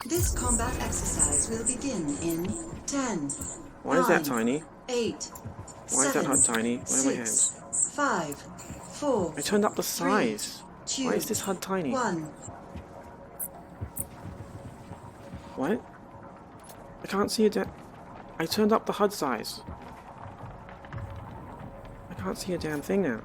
This combat exercise will begin in 10. Why is that tiny? 8. Why is that HUD tiny? Where are my hands? 5. 4. I turned up the size. 2, Why is this HUD tiny? 1. What? I can't see it. I turned up the HUD size. I can't see a damn thing now.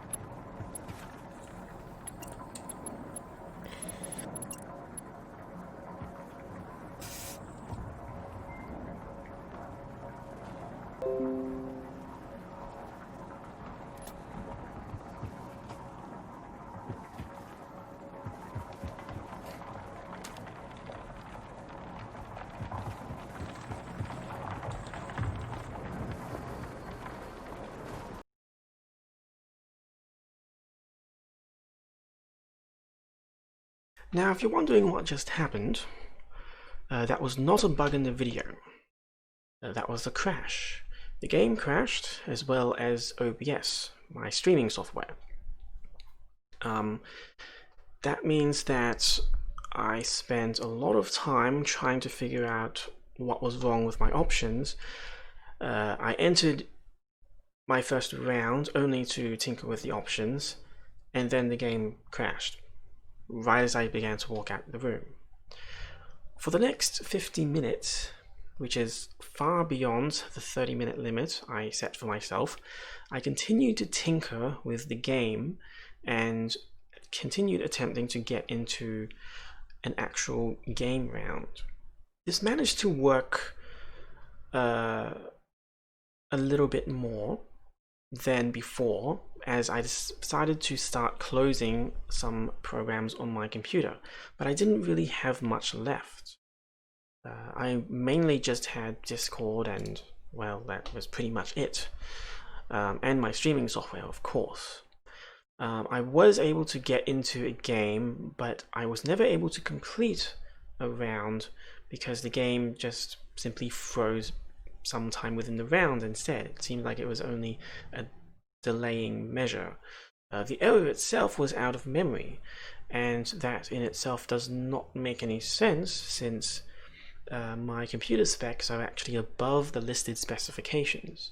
Now, if you're wondering what just happened, that was not a bug in the video. That was a crash. The game crashed, as well as OBS, my streaming software. That means that I spent a lot of time trying to figure out what was wrong with my options. I entered my first round only to tinker with the options, and then the game crashed right as I began to walk out of the room. For the next 50 minutes, which is far beyond the 30-minute limit I set for myself, I continued to tinker with the game and continued attempting to get into an actual game round. This managed to work a little bit more than before, as I decided to start closing some programs on my computer, but I didn't really have much left. I mainly just had Discord, and well, that was pretty much it, and my streaming software, of course. I was able to get into a game, but I was never able to complete a round because the game just simply froze sometime within the round instead. It seemed like it was only a delaying measure. The error itself was out of memory, and that in itself does not make any sense since my computer specs are actually above the listed specifications.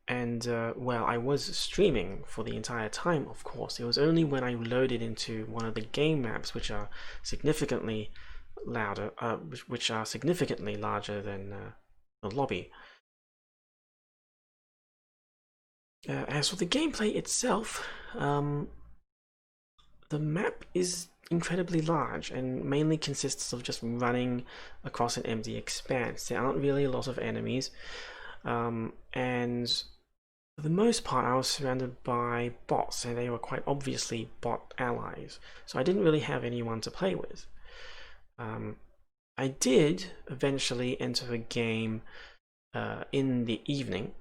Well, I was streaming for the entire time, of course. It was only when I loaded into one of the game maps, which are significantly louder, which are significantly larger than the lobby. As for the gameplay itself, the map is incredibly large and mainly consists of just running across an empty expanse. There aren't really a lot of enemies, and for the most part I was surrounded by bots, and they were quite obviously bot allies, so I didn't really have anyone to play with. I did eventually enter a game in the evening,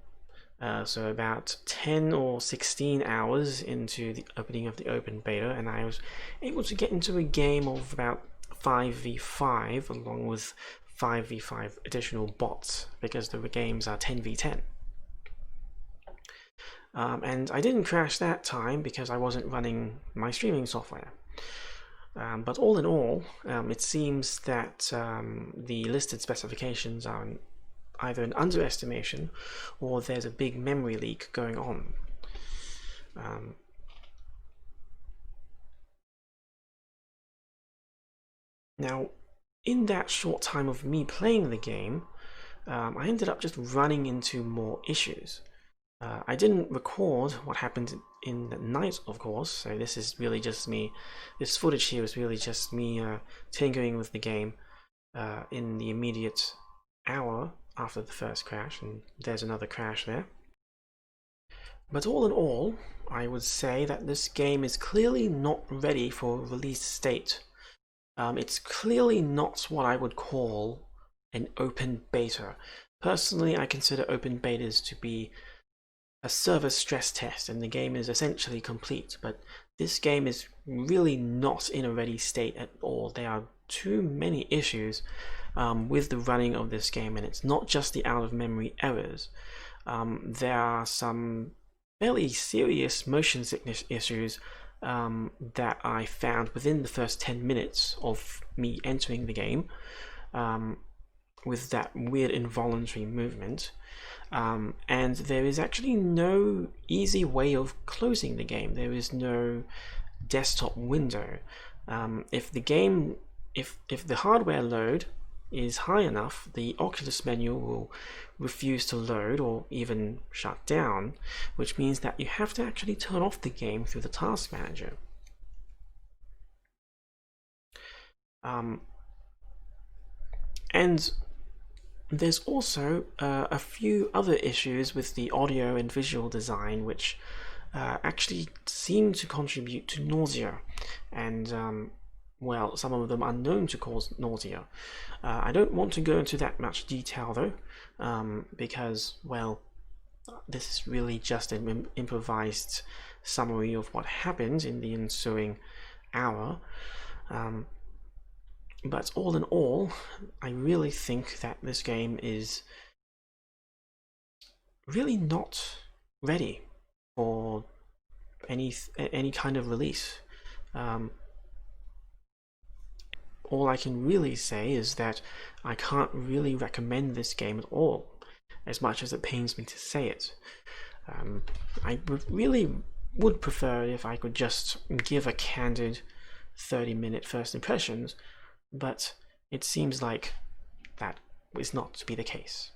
so about 10 or 16 hours into the opening of the open beta, and I was able to get into a game of about 5v5 along with 5v5 additional bots, because the games are 10v10. And I didn't crash that time because I wasn't running my streaming software. But all in all, it seems that the listed specifications are either an underestimation or there's a big memory leak going on. Now, in that short time of me playing the game, I ended up just running into more issues. I didn't record what happened in the night, of course, so this is really just me. This footage here is really just me tinkering with the game in the immediate hour after the first crash, and there's another crash there. But all in all, I would say that this game is clearly not ready for release state. It's clearly not what I would call an open beta. Personally, I consider open betas to be a server stress test, and the game is essentially complete, but this game is really not in a ready state at all. There are too many issues with the running of this game, and it's not just the out-of-memory errors. There are some fairly serious motion sickness issues that I found within the first 10 minutes of me entering the game, with that weird involuntary movement. And there is actually no easy way of closing the game. There is no desktop window. If the hardware load is high enough, the Oculus menu will refuse to load or even shut down, which means that you have to actually turn off the game through the task manager. And there's also a few other issues with the audio and visual design which actually seem to contribute to nausea, and well, some of them are known to cause nausea. I don't want to go into that much detail though, because, well, this is really just an improvised summary of what happened in the ensuing hour. But all in all, I really think that this game is really not ready for any kind of release. All I can really say is that I can't really recommend this game at all, as much as it pains me to say it. I really would prefer if I could just give a candid 30-minute first impressions, but it seems like that is not to be the case.